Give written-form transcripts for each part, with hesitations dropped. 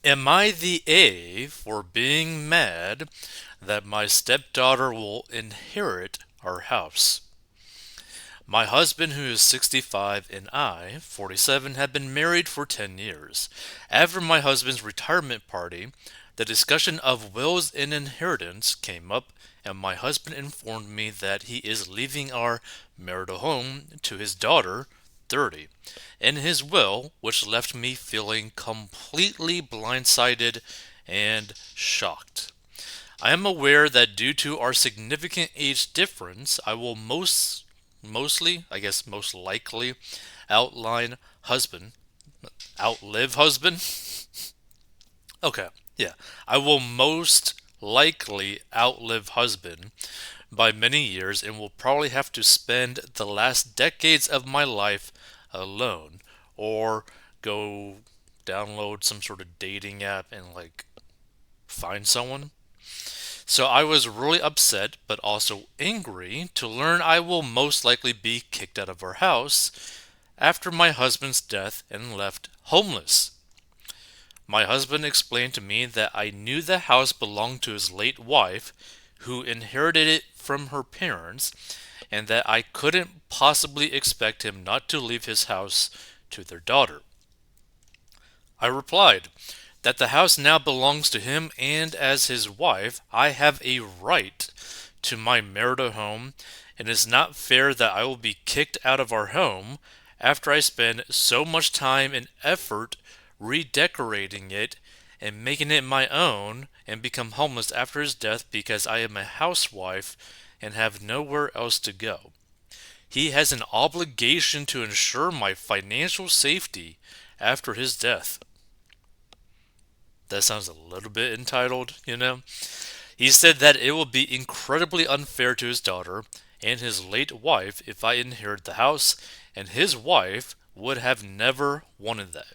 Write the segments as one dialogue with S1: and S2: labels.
S1: Am I the A for being mad that my stepdaughter will inherit our house? My husband, who is 65, and I, 47, have been married for 10 years. After my husband's retirement party, the discussion of wills and inheritance came up, and my husband informed me that he is leaving our marital home to his daughter, 30, in his will, which left me feeling completely blindsided and shocked. I am aware that due to our significant age difference, I will most likely outline husband, outlive husband. Okay, yeah. I will most likely outlive husband by many years and will probably have to spend the last decades of my life alone or go download some sort of dating app and find someone. So I was really upset but also angry to learn I will most likely be kicked out of our house after my husband's death and left homeless. My husband explained to me that I knew the house belonged to his late wife, who inherited it from her parents, and that I couldn't possibly expect him not to leave his house to their daughter. I replied that the house now belongs to him, and as his wife, I have a right to my marital home, and it's not fair that I will be kicked out of our home after I spend so much time and effort redecorating it and making it my own and become homeless after his death because I am a housewife and have nowhere else to go. He has an obligation to ensure my financial safety after his death. That sounds a little bit entitled, you know? He said that it will be incredibly unfair to his daughter and his late wife if I inherit the house, and his wife would have never wanted that.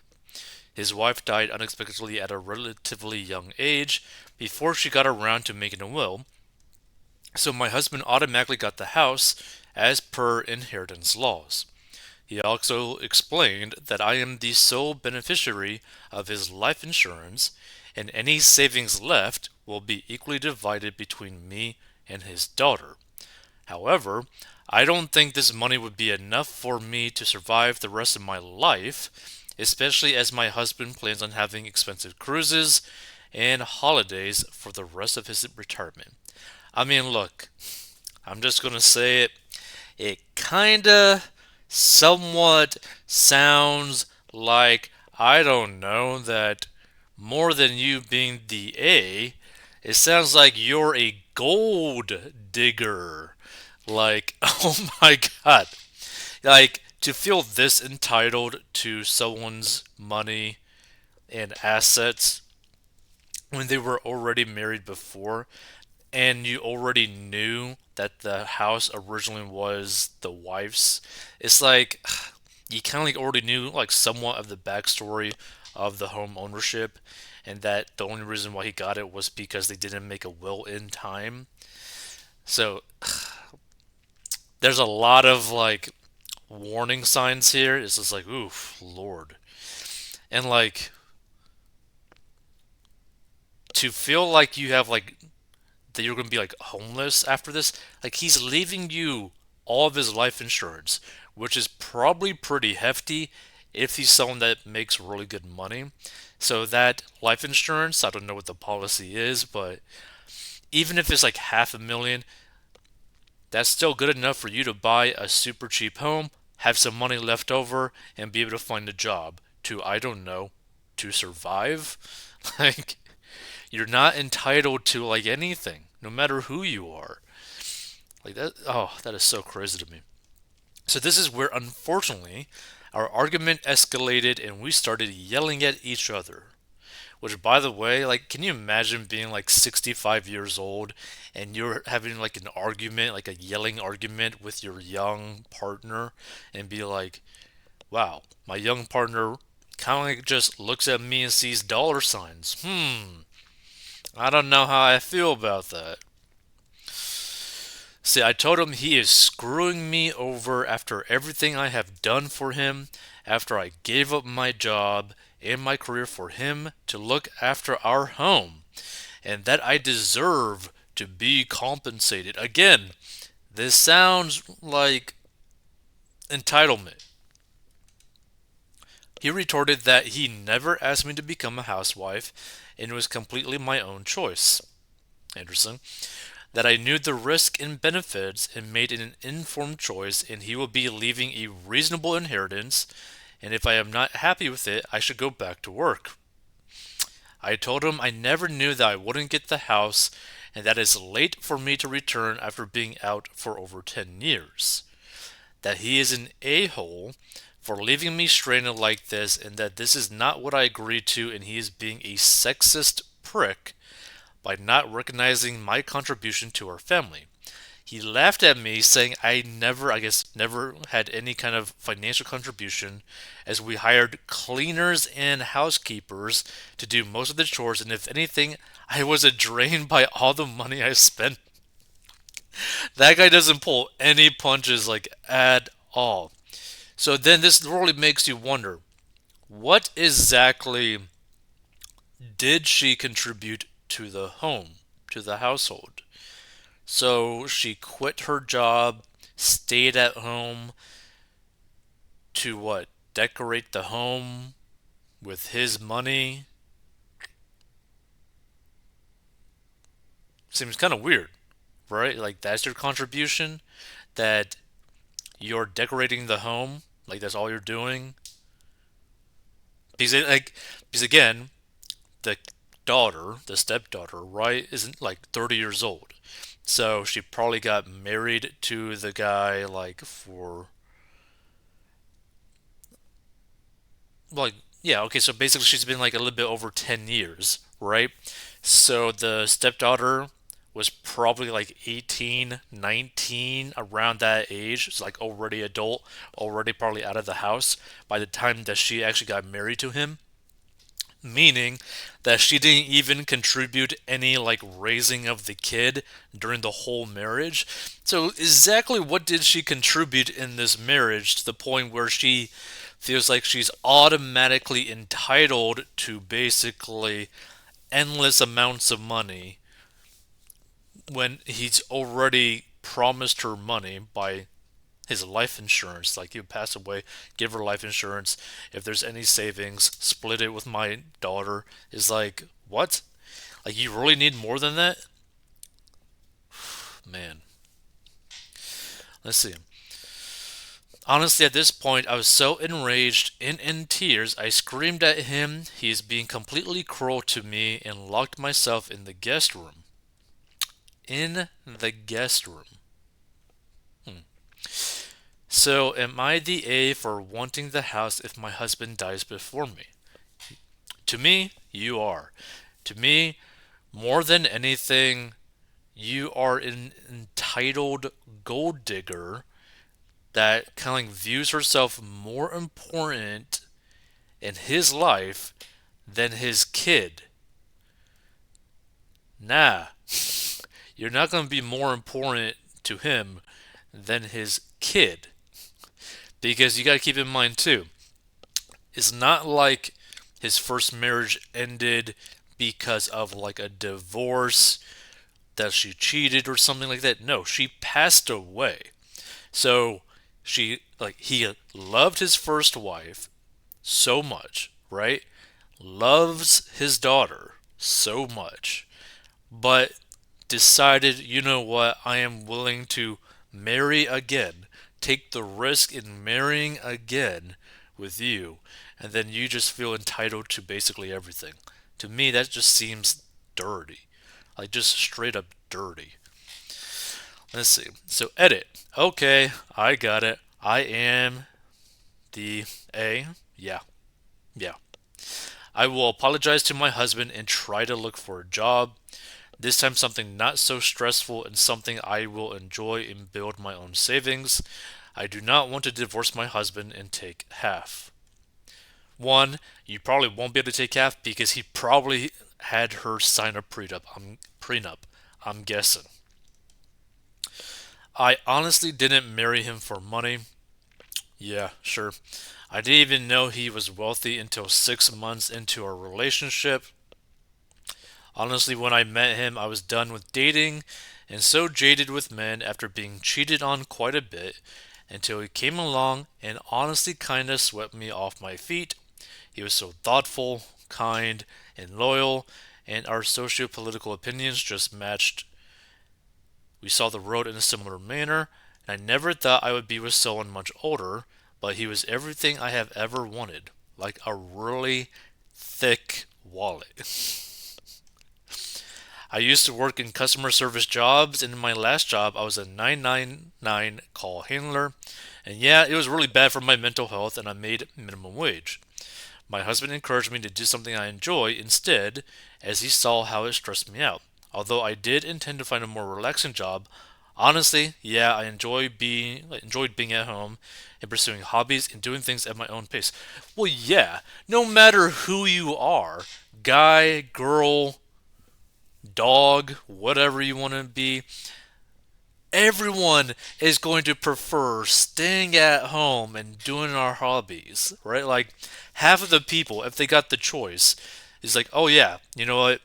S1: His wife died unexpectedly at a relatively young age before she got around to making a will, so my husband automatically got the house as per inheritance laws. He also explained that I am the sole beneficiary of his life insurance, and any savings left will be equally divided between me and his daughter. However, I don't think this money would be enough for me to survive the rest of my life, especially as my husband plans on having expensive cruises and holidays for the rest of his retirement. I mean, look, I'm just going to say it. It kinda somewhat sounds like, I don't know, that more than you being the A, it sounds like you're a gold digger. Like, oh my god. Like, to feel this entitled to someone's money and assets when they were already married before, and you already knew that the house originally was the wife's, it's like you kind of already knew somewhat of the backstory of the home ownership, and that the only reason why he got it was because they didn't make a will in time. So there's a lot of warning signs here. It's just like, oof, Lord. And to feel like you have that you're going to be homeless after this. Like he's leaving you all of his life insurance, which is probably pretty hefty if he's someone that makes really good money. So that life insurance, I don't know what the policy is, but even if it's like half a million, that's still good enough for you to buy a super cheap home, have some money left over, and be able to find a job to, I don't know, to survive. Like, you're not entitled to anything, no matter who you are. Like that, oh, that is so crazy to me. So this is where, unfortunately, our argument escalated and we started yelling at each other. Which, by the way, can you imagine being 65 years old and you're having an argument, like a yelling argument with your young partner, and be like, wow, my young partner kind of just looks at me and sees dollar signs. I don't know how I feel about that. See, I told him he is screwing me over after everything I have done for him, after I gave up my job and my career for him to look after our home, and that I deserve to be compensated. Again, this sounds like entitlement. He retorted that he never asked me to become a housewife and it was completely my own choice. Interesting. That I knew the risk and benefits and made an informed choice, and he will be leaving a reasonable inheritance, and if I am not happy with it, I should go back to work. I told him I never knew that I wouldn't get the house, and that it's late for me to return after being out for over 10 years. That he is an a hole for leaving me stranded like this, and that this is not what I agreed to, and he is being a sexist prick by not recognizing my contribution to our family. He laughed at me, saying I never, I guess, never had any kind of financial contribution, as we hired cleaners and housekeepers to do most of the chores, and if anything, I was a drain by all the money I spent. That guy doesn't pull any punches, like, at all. So then this really makes you wonder, what exactly did she contribute to the home, to the household? So she quit her job, stayed at home to what? Decorate the home with his money? Seems kind of weird, right? Like that's your contribution, that you're decorating the home, like that's all you're doing. Because again, the daughter, the stepdaughter, right, isn't like 30 years old. So she probably got married to the guy like for like yeah, okay, so basically she's been like a little bit over 10 years, right? So the stepdaughter was probably like 18, 19, around that age. It's like already adult, already probably out of the house by the time that she actually got married to him, meaning that she didn't even contribute any like raising of the kid during the whole marriage. So exactly what did she contribute in this marriage to the point where she feels like she's automatically entitled to basically endless amounts of money when he's already promised her money by his life insurance? Like, you pass away, give her life insurance. If there's any savings, split it with my daughter. Is like, what? Like, you really need more than that? Man, let's see. Honestly, at this point, I was so enraged and in tears, I screamed at him. He is being completely cruel to me, and locked myself in the guest room. In the guest room. Hmm. So, am I the A for wanting the house if my husband dies before me? To me, you are. To me, more than anything, you are an entitled gold digger that kind of like views herself more important in his life than his kid. Nah, you're not going to be more important to him than his kid. Because you got to keep in mind, too, it's not like his first marriage ended because of like a divorce, that she cheated or something like that. No, she passed away. So he loved his first wife so much, right? Loves his daughter so much, but decided, you know what, I am willing to marry again, take the risk in marrying again with you, and then you just feel entitled to basically everything. To me, that just seems dirty. Like, just straight up dirty. Let's see. So, edit. Okay, I got it. I am the A. Yeah, yeah. I will apologize to my husband and try to look for a job. This time, something not so stressful and something I will enjoy and build my own savings. I do not want to divorce my husband and take half. One, you probably won't be able to take half because he probably had her sign a prenup. I'm guessing. I honestly didn't marry him for money. Yeah, sure. I didn't even know he was wealthy until 6 months into our relationship. Honestly, when I met him, I was done with dating and so jaded with men after being cheated on quite a bit until he came along and honestly kinda swept me off my feet. He was so thoughtful, kind, and loyal, and our socio political opinions just matched. We saw the road in a similar manner, and I never thought I would be with someone much older, but he was everything I have ever wanted. Like a really thick wallet. I used to work in customer service jobs, and in my last job, I was a 999 call handler. And yeah, it was really bad for my mental health, and I made minimum wage. My husband encouraged me to do something I enjoy instead, as he saw how it stressed me out. Although I did intend to find a more relaxing job, honestly, yeah, I enjoyed being at home and pursuing hobbies and doing things at my own pace. Well, yeah, no matter who you are, guy, girl, dog, whatever you want to be, everyone is going to prefer staying at home and doing our hobbies, right? Like half of the people, if they got the choice, is like, oh yeah, you know what?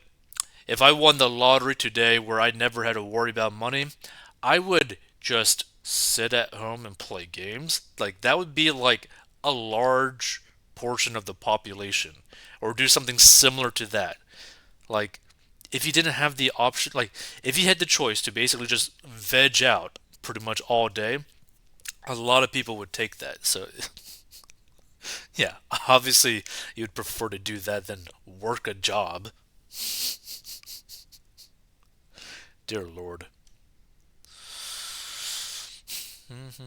S1: If I won the lottery today where I never had to worry about money, I would just sit at home and play games. Like that would be like a large portion of the population, or do something similar to that. Like if you didn't have the option, like if you had the choice to basically just veg out pretty much all day, a lot of people would take that. So yeah, obviously you'd prefer to do that than work a job. Dear Lord. Let's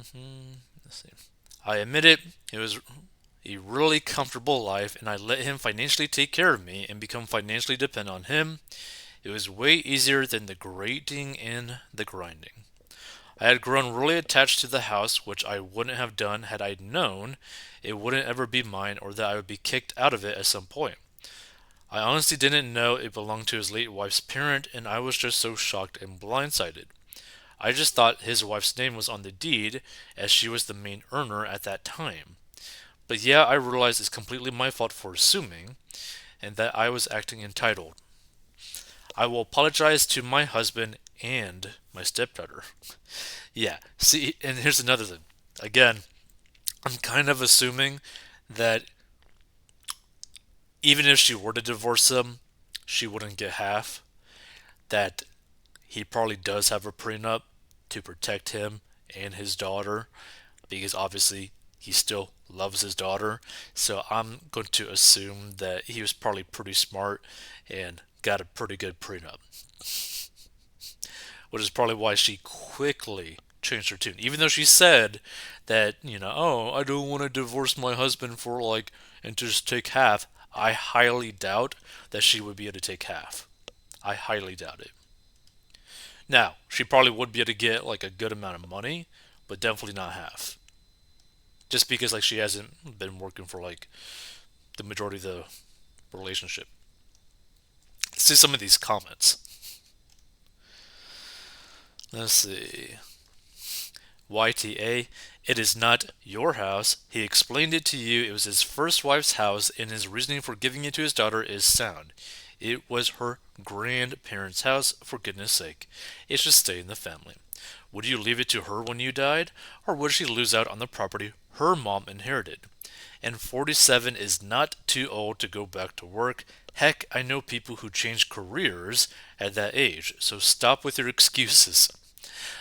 S1: see. I admit it, it was a really comfortable life, and I let him financially take care of me and become financially dependent on him. It was way easier than the grating and the grinding. I had grown really attached to the house, which I wouldn't have done had I known it wouldn't ever be mine or that I would be kicked out of it at some point. I honestly didn't know it belonged to his late wife's parent, and I was just so shocked and blindsided. I just thought his wife's name was on the deed, as she was the main earner at that time. But yeah, I realize it's completely my fault for assuming, and that I was acting entitled. I will apologize to my husband and my stepdaughter. Yeah, see, and here's another thing. Again, I'm kind of assuming that even if she were to divorce him, she wouldn't get half. That he probably does have a prenup to protect him and his daughter, because obviously he still loves his daughter. So I'm going to assume that he was probably pretty smart and got a pretty good prenup, which is probably why she quickly changed her tune. Even though she said that, oh, I don't want to divorce my husband for like, and just take half, I highly doubt that she would be able to take half. I highly doubt it. Now, she probably would be able to get like a good amount of money, but definitely not half. Just because like she hasn't been working for like the majority of the relationship. Let's see some of these comments. Let's see. YTA, it is not your house. He explained it to you. It was his first wife's house, and his reasoning for giving it to his daughter is sound. It was her grandparents' house, for goodness sake. It should stay in the family. Would you leave it to her when you died, or would she lose out on the property her mom inherited? And 47 is not too old to go back to work. Heck, I know people who change careers at that age, so stop with your excuses.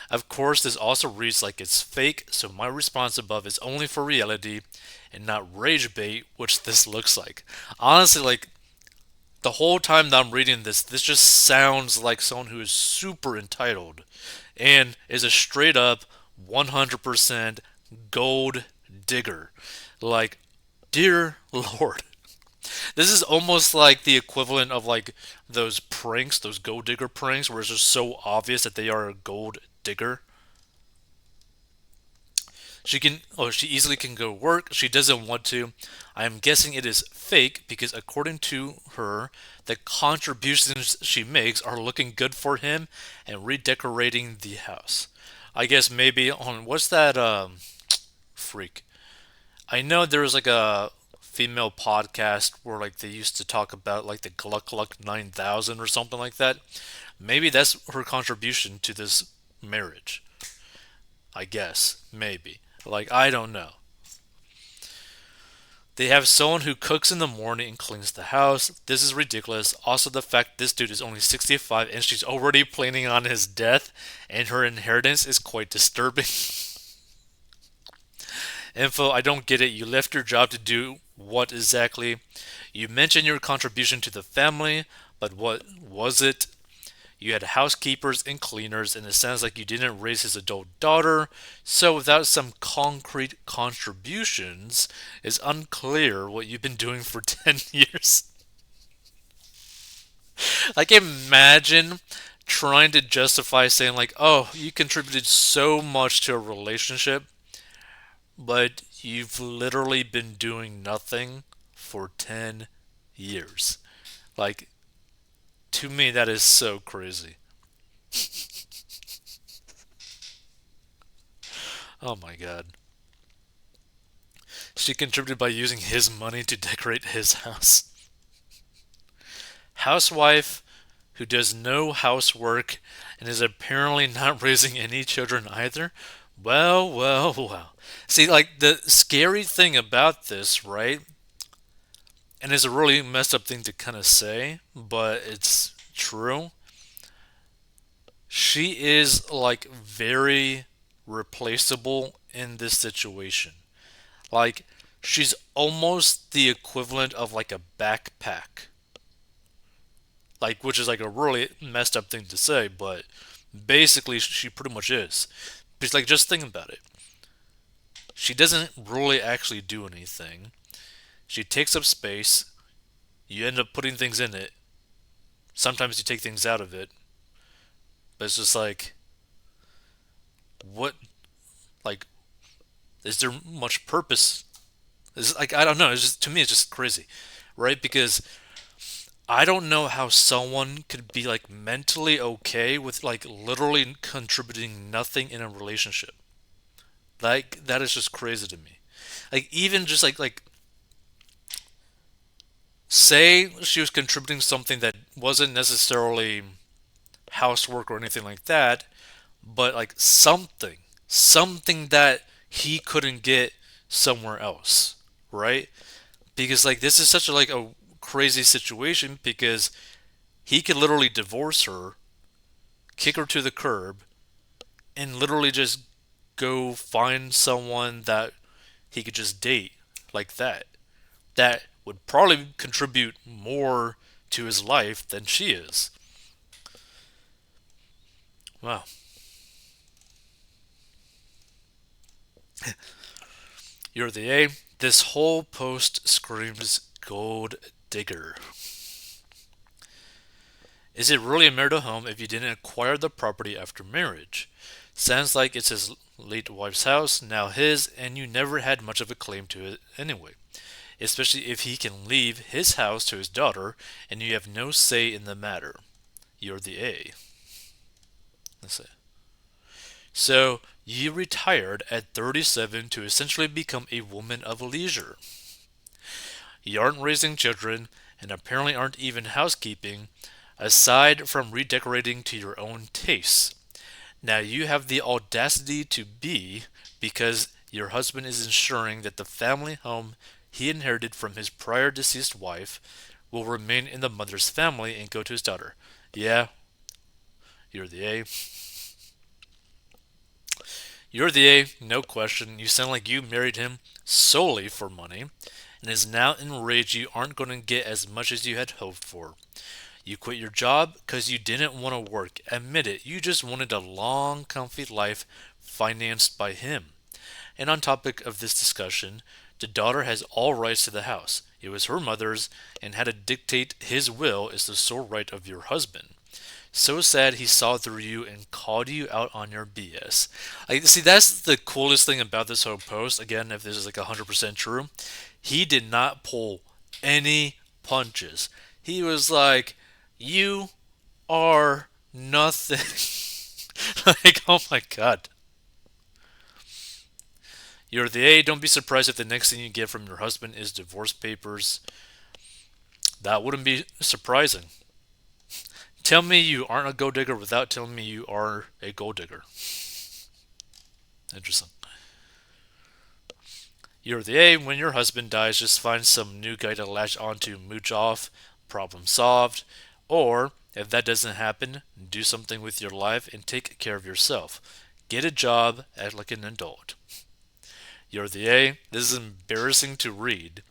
S1: Of course, this also reads like it's fake, so my response above is only for reality and not rage bait, which this looks like. Honestly, like the whole time that I'm reading this, this just sounds like someone who is super entitled and is a straight up 100% gold digger. Like, dear Lord. This is almost like the equivalent of like those pranks, those gold digger pranks, where it's just so obvious that they are a gold digger. She easily can go work. She doesn't want to. I am guessing it is fake because according to her, the contributions she makes are looking good for him and redecorating the house. I guess maybe on what's that freak? I know there was like a female podcast where like they used to talk about like the Gluck Gluck 9000 or something like that. Maybe that's her contribution to this marriage. I guess. Maybe. Like, I don't know. They have someone who cooks in the morning and cleans the house. This is ridiculous. Also, the fact this dude is only 65 and she's already planning on his death and her inheritance is quite disturbing. Info, I don't get it. You left your job to do what exactly? You mentioned your contribution to the family, but what was it? You had housekeepers and cleaners, and it sounds like you didn't raise his adult daughter. So, without some concrete contributions, it's unclear what you've been doing for 10 years. Like, imagine trying to justify saying, like, oh, you contributed so much to a relationship, but you've literally been doing nothing for 10 years. Like, to me, that is so crazy. Oh my god. She contributed by using his money to decorate his house. Housewife who does no housework and is apparently not raising any children either. Well, well, well. See, like, the scary thing about this, right? And it's a really messed up thing to kind of say, but it's true. She is, like, very replaceable in this situation. Like, she's almost the equivalent of, like, a backpack. Like, which is, like, a really messed up thing to say, but basically, she pretty much is. Because, like, just think about it. She doesn't really actually do anything. She takes up space. You end up putting things in it. Sometimes you take things out of it. But it's just like, what? Like, is there much purpose? It's like, I don't know. It's just, to me, it's just crazy, right? Because I don't know how someone could be like mentally okay with like literally contributing nothing in a relationship. Like, that is just crazy to me. Like, even just like say she was contributing something that wasn't necessarily housework or anything like that, but like something that he couldn't get somewhere else, right? Because like this is such a crazy situation because he could literally divorce her, kick her to the curb, and literally just go find someone that he could just date like that. That would probably contribute more to his life than she is. Wow. You're the A. This whole post screams gold digger. Is it really a marital home if you didn't acquire the property after marriage? Sounds like it's his late wife's house, now his, and you never had much of a claim to it anyway. Especially if he can leave his house to his daughter and you have no say in the matter. You're the A. That's it. So, you retired at 37 to essentially become a woman of leisure. You aren't raising children and apparently aren't even housekeeping, aside from redecorating to your own tastes. Now you have the audacity to be because your husband is ensuring that the family home he inherited from his prior deceased wife will remain in the mother's family and go to his daughter. Yeah, you're the A. You're the A, no question. You sound like you married him solely for money and is now enraged you aren't going to get as much as you had hoped for. You quit your job because you didn't want to work. Admit it, you just wanted a long, comfy life financed by him. And on topic of this discussion, the daughter has all rights to the house. It was her mother's, and how to dictate his will is the sole right of your husband. So sad he saw through you and called you out on your BS. See, that's the coolest thing about this whole post. Again, if this is like 100% true, he did not pull any punches. He was like, you are nothing. Like, oh my god. You're the A. Don't be surprised if the next thing you get from your husband is divorce papers. That wouldn't be surprising. Tell me you aren't a gold digger without telling me you are a gold digger. Interesting. You're the A. When your husband dies, just find some new guy to latch onto, mooch off, problem solved. Or, if that doesn't happen, do something with your life and take care of yourself. Get a job, act like an adult. You're the A. This is embarrassing to read.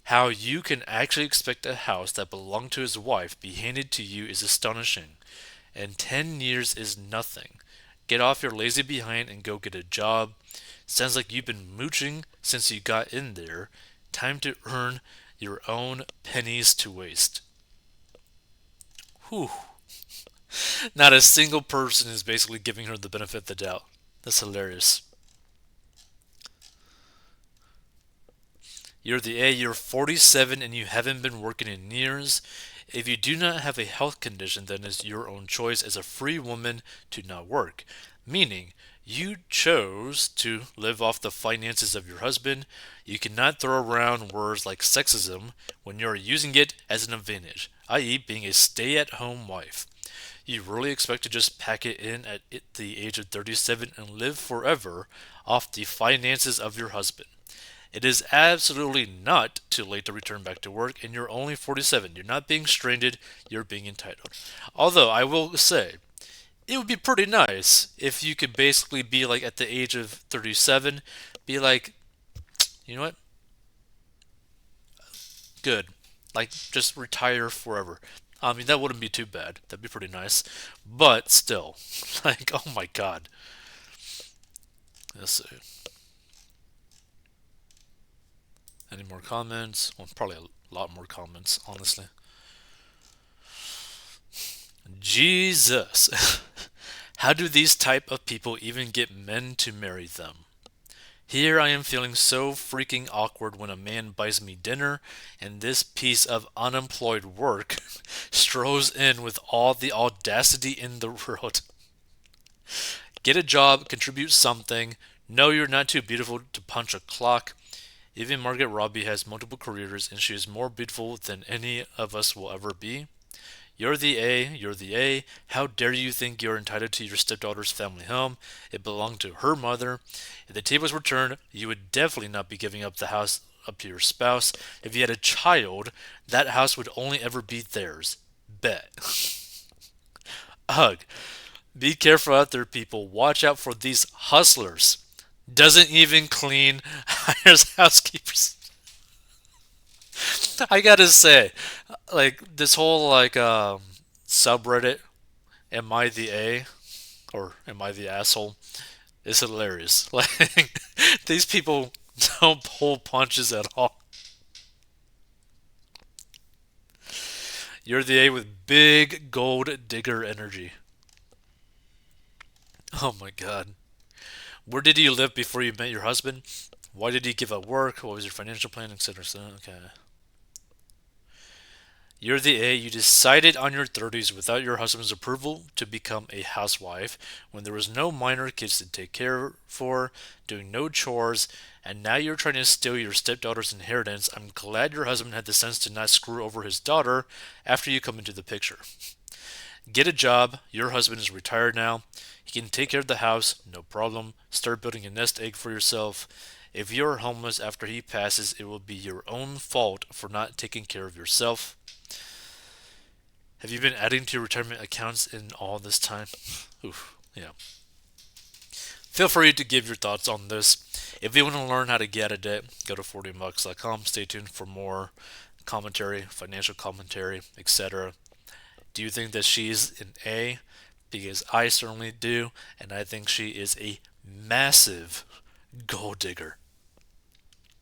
S1: How you can actually expect a house that belonged to his wife be handed to you is astonishing. And 10 years is nothing. Get off your lazy behind and go get a job. Sounds like you've been mooching since you got in there. Time to earn your own pennies to waste. Whew. Not a single person is basically giving her the benefit of the doubt. That's hilarious. You're the A, you're 47 and you haven't been working in years. If you do not have a health condition, then it's your own choice as a free woman to not work. Meaning, you chose to live off the finances of your husband. You cannot throw around words like sexism when you're using it as an advantage, i.e., being a stay at home wife. You really expect to just pack it in at the age of 37 and live forever off the finances of your husband. It is absolutely not too late to return back to work, and you're only 47. You're not being stranded, you're being entitled. Although, I will say, it would be pretty nice if you could basically be like at the age of 37, be like, you know what? Good. Like, just retire forever. I mean, that wouldn't be too bad. That'd be pretty nice. But still, like, oh my god. Let's see. Any more comments? Well, probably a lot more comments, honestly. Jesus. How do these type of people even get men to marry them? Here I am feeling so freaking awkward when a man buys me dinner and this piece of unemployed work strolls in with all the audacity in the world. Get a job, contribute something. No, you're not too beautiful to punch a clock. Even Margaret Robbie has multiple careers and she is more beautiful than any of us will ever be. You're the A, you're the A. How dare you think you're entitled to your stepdaughter's family home? It belonged to her mother. If the tables were turned, you would definitely not be giving up the house up to your spouse. If you had a child, that house would only ever be theirs. Bet. Ugh. Be careful out there, people. Watch out for these hustlers. Doesn't even clean, hires housekeepers. I gotta say, like this whole subreddit, "Am I the A?" or "Am I the asshole?" is hilarious. Like these people don't pull punches at all. You're the A with big gold digger energy. Oh my god. Where did you live before you met your husband? Why did you give up work? What was your financial plan, etc. Okay. You're the A. You decided on your 30s without your husband's approval to become a housewife when there was no minor kids to take care for, doing no chores, and now you're trying to steal your stepdaughter's inheritance. I'm glad your husband had the sense to not screw over his daughter after you come into the picture. Get a job. Your husband is retired now. He can take care of the house, no problem. Start building a nest egg for yourself. If you're homeless after he passes, it will be your own fault for not taking care of yourself. Have you been adding to your retirement accounts in all this time? Oof, yeah. Feel free to give your thoughts on this. If you want to learn how to get out of debt, go to 40bucks.com. Stay tuned for more commentary, financial commentary, etc. Do you think that she's an A? Because I certainly do, and I think she is a massive gold digger.